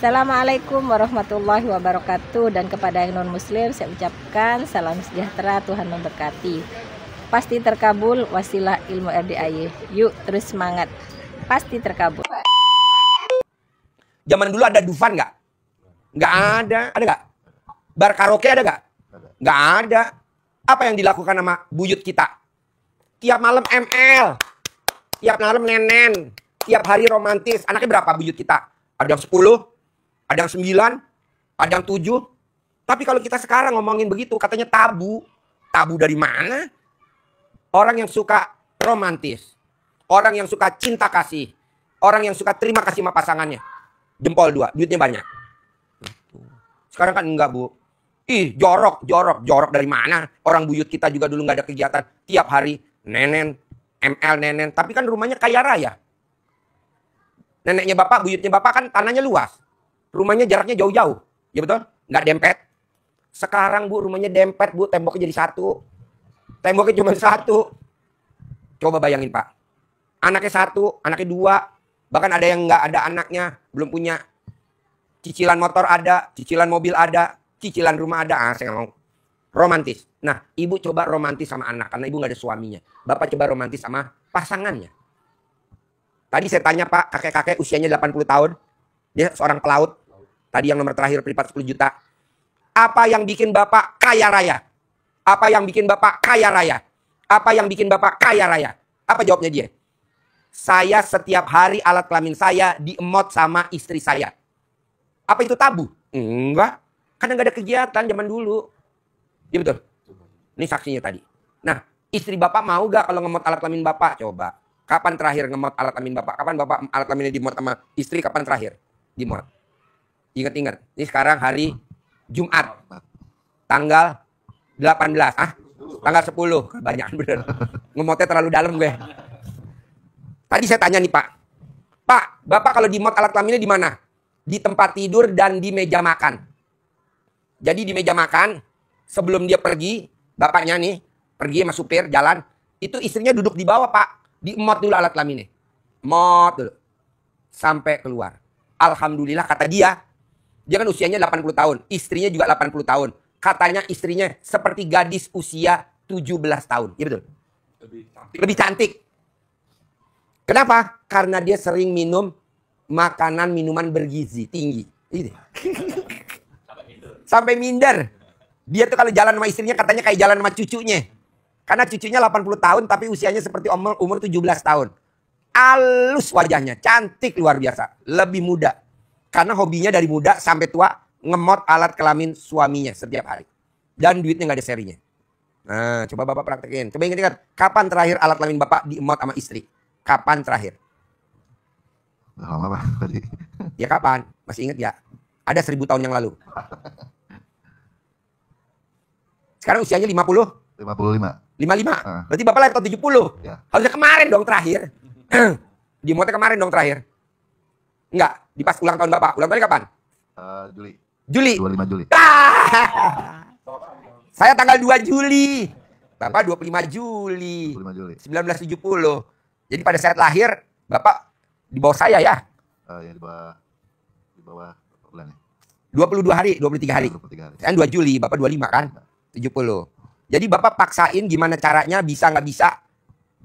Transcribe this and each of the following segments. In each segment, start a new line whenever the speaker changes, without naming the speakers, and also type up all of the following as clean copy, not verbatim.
Assalamualaikum warahmatullahi wabarakatuh. Dan kepada yang non-muslim saya ucapkan salam sejahtera, Tuhan memberkati. Pasti terkabul, wasilah ilmu RDAY. Yuk terus semangat, pasti terkabul.
Zaman dulu ada Dufan nggak? Nggak ada. Ada nggak? Bar karaoke ada nggak? Nggak ada. Apa yang dilakukan sama buyut kita? Tiap malam ML. Tiap malam nenen. Tiap hari romantis. Anaknya berapa buyut kita? Ada yang 10. Ada yang 9, ada yang 7. Tapi kalau kita sekarang ngomongin begitu, katanya tabu. Tabu dari mana? Orang yang suka romantis. Orang yang suka cinta kasih. Orang yang suka terima kasih sama pasangannya. Jempol 2, duitnya banyak. Sekarang kan enggak, Bu. Ih, jorok dari mana? Orang buyut kita juga dulu nggak ada kegiatan. Tiap hari nenen, ML nenen. Tapi kan rumahnya kaya raya. Neneknya bapak, buyutnya bapak kan tanahnya luas. Rumahnya jaraknya jauh-jauh. Ya betul? Nggak dempet. Sekarang, Bu, rumahnya dempet, Bu. Temboknya jadi satu. Temboknya cuma satu. Coba bayangin, Pak. Anaknya 1, anaknya 2. Bahkan ada yang nggak ada anaknya. Belum punya. Cicilan motor ada. Cicilan mobil ada. Cicilan rumah ada. Saya nggak mau. Romantis. Nah, ibu coba romantis sama anak. Karena ibu nggak ada suaminya. Bapak coba romantis sama pasangannya. Tadi saya tanya, Pak, kakek-kakek usianya 80 tahun. Dia seorang pelaut. Tadi yang nomor terakhir privat 10 juta. Apa yang bikin Bapak kaya raya? Apa yang bikin Bapak kaya raya? Apa yang bikin Bapak kaya raya? Apa jawabnya dia? Saya setiap hari alat kelamin saya diemot sama istri saya. Apa itu tabu? Enggak. Karena nggak ada kegiatan zaman dulu. Iya betul? Ini saksinya tadi. Nah, istri Bapak mau gak kalau ngemot alat kelamin Bapak? Coba. Kapan terakhir ngemot alat kelamin Bapak? Kapan Bapak alat kelaminnya dimot sama istri? Kapan terakhir dimot? Ingat-ingat. Ini sekarang hari Jumat. Tanggal 18. Tanggal 10. Banyak bener. Ngemotnya terlalu dalam gue. Tadi saya tanya nih, Pak. Pak, Bapak kalau dimot alat kelaminnya di mana? Di tempat tidur dan di meja makan. Jadi di meja makan, sebelum dia pergi, bapaknya nih, pergi sama supir, jalan. Itu istrinya duduk di bawah, Pak. Diemot dulu alat kelaminnya. Mot dulu. Sampai keluar. Alhamdulillah kata dia. Dia kan usianya 80 tahun. Istrinya juga 80 tahun. Katanya istrinya seperti gadis usia 17 tahun. Iya betul? Lebih cantik. Kenapa? Karena dia sering minum makanan minuman bergizi tinggi. Ini. Sampai minder. Dia tuh kalau jalan sama istrinya katanya kayak jalan sama cucunya. Karena cucunya 80 tahun tapi usianya seperti umur 17 tahun. Halus wajahnya. Cantik luar biasa. Lebih muda. Karena hobinya dari muda sampai tua ngemot alat kelamin suaminya setiap hari. Dan duitnya nggak ada serinya. Nah, coba Bapak praktekin. Coba ingat-ingat. Kapan terakhir alat kelamin Bapak diemot sama istri? Kapan terakhir?
Lama, Pak, tadi.
Ya kapan? Masih ingat ya? Ada 1000 tahun yang lalu. Sekarang usianya 50?
55.
55? Berarti Bapak lahir tahun 70? Ya. Harusnya kemarin dong terakhir. Diemotnya kemarin dong terakhir. Enggak, di pas ulang tahun Bapak. Ulang tahunnya kapan?
Juli.
Juli?
25 Juli.
Saya tanggal 2 Juli. Bapak 25 Juli.
25 Juli.
1970. Jadi pada saat lahir, Bapak di bawah saya ya?
Ya, di bawah bulan ya.
22 hari, 23 hari.
23 hari.
Saya 2 Juli, Bapak 25 kan? 70. Jadi Bapak paksain gimana caranya, bisa nggak bisa.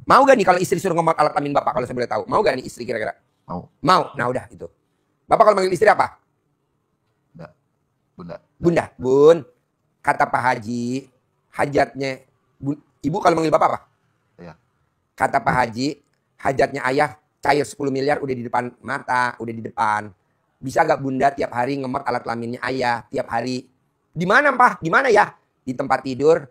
Mau gak nih kalau istri suruh ngemot alat kelamin Bapak, kalau saya boleh tahu? Mau gak nih istri kira-kira?
Mau.
Mau. Nah udah itu. Bapak kalau manggil istri apa?
Bunda.
Bunda. Bun. Kata Pak Haji. Hajatnya. Ibu kalau manggil Bapak apa?
Iya.
Kata Pak Haji. Hajatnya ayah. Cair 10 miliar udah di depan mata. Udah di depan. Bisa gak Bunda tiap hari ngemot alat kelaminnya ayah? Tiap hari. Di mana Pak? Di mana ya? Di tempat tidur.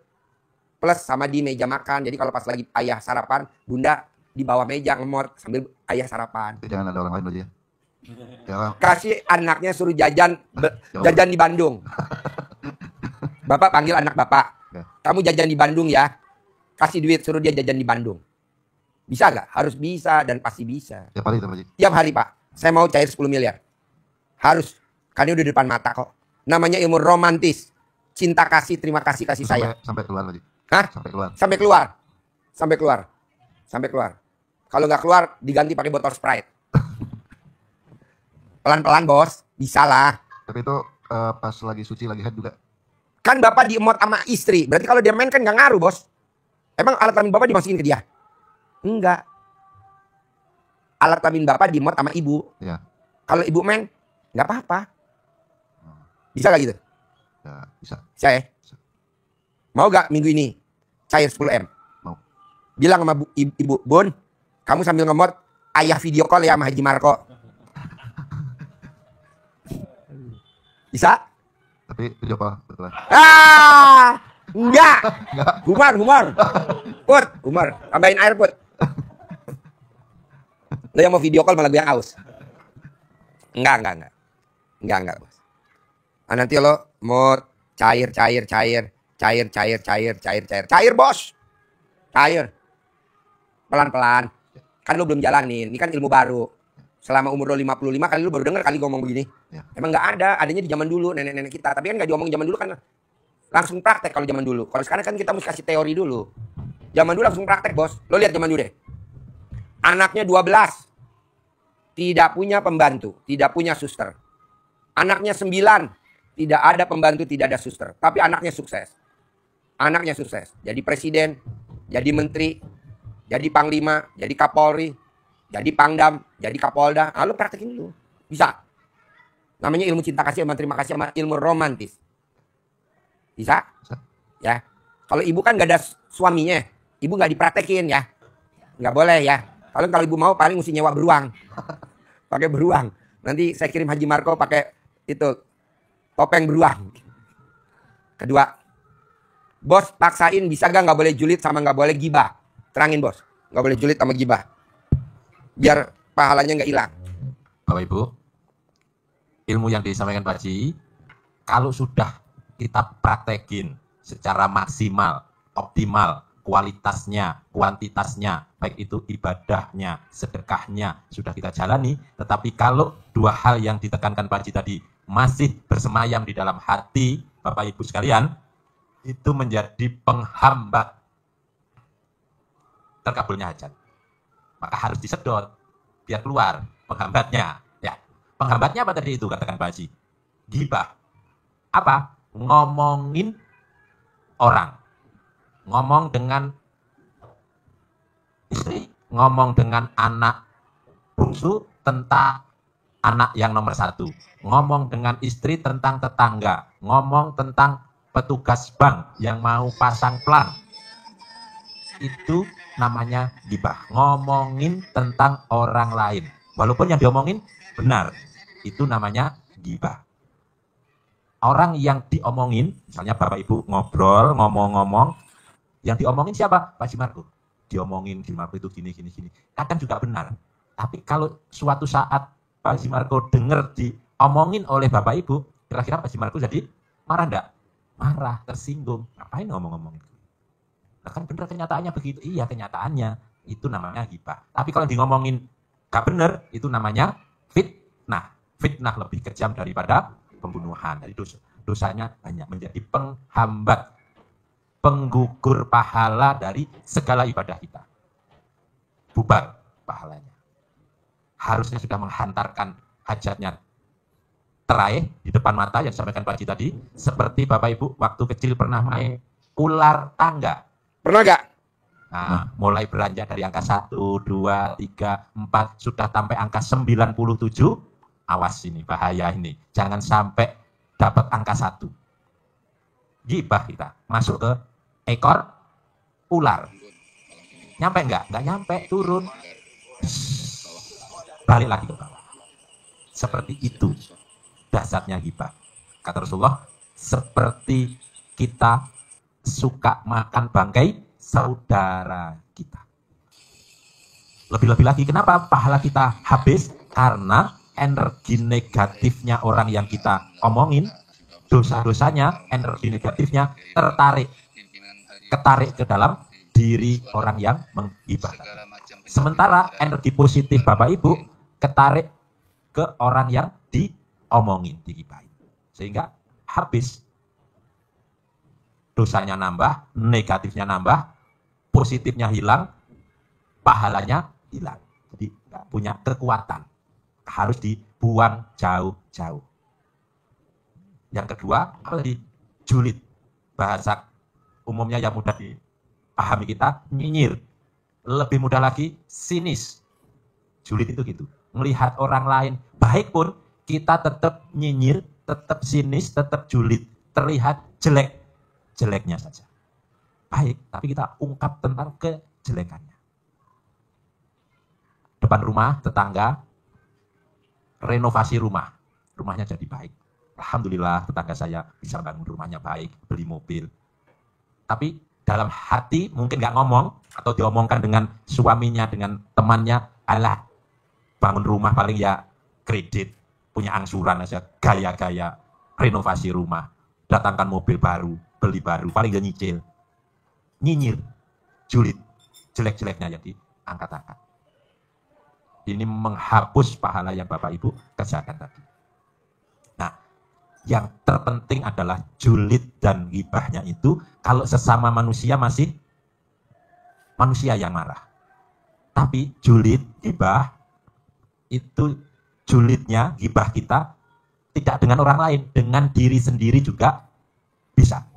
Plus sama di meja makan. Jadi kalau pas lagi ayah sarapan. Bunda di bawah meja ngemot sambil ayah sarapan.
Jangan ada orang lain aja. Ya.
Kasih anaknya suruh jajan di Bandung. Bapak panggil anak Bapak. Kamu jajan di Bandung ya. Kasih duit suruh dia jajan di Bandung. Bisa gak? Harus bisa dan pasti bisa.
Tiap hari, Pak.
Tiap hari Pak. Saya mau cair 10 miliar. Harus. Karena udah di depan mata kok. Namanya ilmu romantis. Cinta kasih, terima kasih saya.
Sampai keluar lagi.
Hah?
Sampai keluar.
Sampai keluar. Sampai keluar. Sampai keluar. Kalau nggak keluar, diganti pakai botol Sprite. Pelan-pelan, Bos. Bisa lah.
Tapi itu pas lagi suci, lagi haid juga.
Kan bapak diemot sama istri. Berarti kalau dia main kan nggak ngaruh, bos. Emang alat kelamin bapak dimasukin ke dia? Enggak. Alat kelamin bapak diemot sama ibu.
Ya.
Kalau ibu main, nggak apa-apa. Bisa gak gitu?
Ya, bisa.
Bisa ya? Mau gak minggu ini cair 10M?
Mau.
Bilang sama ibu, Bun, kamu sambil ngemot, ayah video call ya sama Haji Marco. Bisa?
Tapi video call betulan.
Enggak. Humor. Put, humor. Tambahin air, Put. Lo yang mau video call malah gue yang aus. Enggak, bos. Nah, nanti lo mau cair, bos. Cair. Pelan-pelan. Kan lo belum jalanin. Ini kan ilmu baru. Selama umur lo 55 kali lo baru denger kali ngomong begini.
Ya.
Emang nggak ada. Adanya di zaman dulu, nenek-nenek kita. Tapi kan nggak diomong zaman dulu kan langsung praktek kalau zaman dulu. Kalau sekarang kan kita mesti kasih teori dulu. Zaman dulu langsung praktek, bos. Lo lihat zaman dulu deh. Anaknya 12. Tidak punya pembantu. Tidak punya suster. Anaknya 9. Tidak ada pembantu, tidak ada suster. Tapi anaknya sukses. Anaknya sukses. Jadi presiden, jadi menteri, jadi panglima, jadi kapolri, jadi pangdam, jadi kapolda. Lalu praktekin dulu. Bisa. Namanya ilmu cinta kasih sama terima kasih sama ilmu romantis. Bisa? Ya. Kalau ibu kan gak ada suaminya. Ibu gak dipraktekin ya. Gak boleh ya. Kalau ibu mau paling mesti nyewa beruang. Pakai beruang. Nanti saya kirim Haji Marco pakai itu topeng beruang. Kedua, bos paksain bisa gak boleh julid sama gak boleh gibah. Terangin bos, gak boleh julid sama gibah. Biar pahalanya gak hilang.
Bapak Ibu, ilmu yang disampaikan Pak Haji, kalau sudah kita praktekin secara maksimal, optimal, kualitasnya, kuantitasnya, baik itu ibadahnya, sedekahnya, sudah kita jalani, tetapi kalau dua hal yang ditekankan Pak Haji tadi masih bersemayam di dalam hati Bapak Ibu sekalian, itu menjadi penghambat terkabulnya hajat. Maka harus disedot, biar keluar penghambatnya. Ya, penghambatnya apa tadi itu katakan Pak Haji? Ghibah. Apa? Ngomongin orang. Ngomong dengan istri, ngomong dengan anak bungsu tentang anak yang nomor 1. Ngomong dengan istri tentang tetangga. Ngomong tentang petugas bank yang mau pasang plang. Itu namanya ghibah. Ngomongin tentang orang lain. Walaupun yang diomongin benar. Itu namanya ghibah. Orang yang diomongin, misalnya Bapak Ibu ngobrol, ngomong-ngomong, yang diomongin siapa? Pak Haji Marco. Diomongin Haji Marco itu gini. Kadang juga benar. Tapi kalau suatu saat Pak Haji Marco dengar diomongin oleh Bapak Ibu, kira-kira Pak Haji Marco jadi marah enggak? Marah, tersinggung. Ngapain ngomong-ngomong itu? Nah, kan benar kenyataannya begitu. Iya, kenyataannya. Itu namanya ghibah. Tapi kalau di ngomongin gak benar, itu namanya fitnah. Fitnah lebih kejam daripada pembunuhan. Jadi dosanya banyak, menjadi penghambat, penggugur pahala dari segala ibadah kita. Bubar pahalanya. Harusnya sudah menghantarkan hajatnya teraih di depan mata yang disampaikan Pak Haji tadi. Seperti Bapak Ibu waktu kecil pernah main ular tangga.
Pernah gak?
Nah, mulai beranjak dari angka 1, 2, 3, 4, sudah sampai angka 97. Awas ini, bahaya ini. Jangan sampai dapat angka 1. Ghibah kita. Masuk ke ekor ular. Nyampe enggak? Enggak nyampe, turun. Balik lagi ke bawah. Seperti itu dasarnya ghibah. Kata Rasulullah, seperti kita suka makan bangkai saudara kita. Lebih-lebih lagi, kenapa pahala kita habis? Karena energi negatifnya orang yang kita omongin, dosa-dosanya, energi negatifnya ketarik ke dalam diri orang yang menghibahkan. Sementara energi positif Bapak Ibu ketarik ke orang yang diomongin, digibahin. Sehingga habis. Dosanya nambah, negatifnya nambah, positifnya hilang, pahalanya hilang. Jadi nggak punya kekuatan. Harus dibuang jauh-jauh. Yang kedua, apalagi julid. Bahasa umumnya yang mudah dipahami kita, nyinyir. Lebih mudah lagi, sinis. Julid itu gitu. Melihat orang lain baik pun, kita tetap nyinyir, tetap sinis, tetap julid. Terlihat jelek-jeleknya saja. Baik, tapi kita ungkap tentang kejelekannya. Depan rumah, tetangga, renovasi rumah. Rumahnya jadi baik. Alhamdulillah tetangga saya bisa bangun rumahnya baik, beli mobil. Tapi dalam hati mungkin nggak ngomong, atau diomongkan dengan suaminya, dengan temannya, alah bangun rumah paling ya kredit, punya angsuran aja, gaya-gaya, renovasi rumah, datangkan mobil baru, beli baru, paling dia nyicil. Nyinyir, julid, jelek-jeleknya yang diangkat-angkat. Ini menghapus pahala yang Bapak Ibu kerjakan tadi. Nah, yang terpenting adalah julid dan ghibahnya itu kalau sesama manusia masih manusia yang marah. Tapi julid, ghibah itu julidnya, ghibah kita tidak dengan orang lain, dengan diri sendiri juga bisa.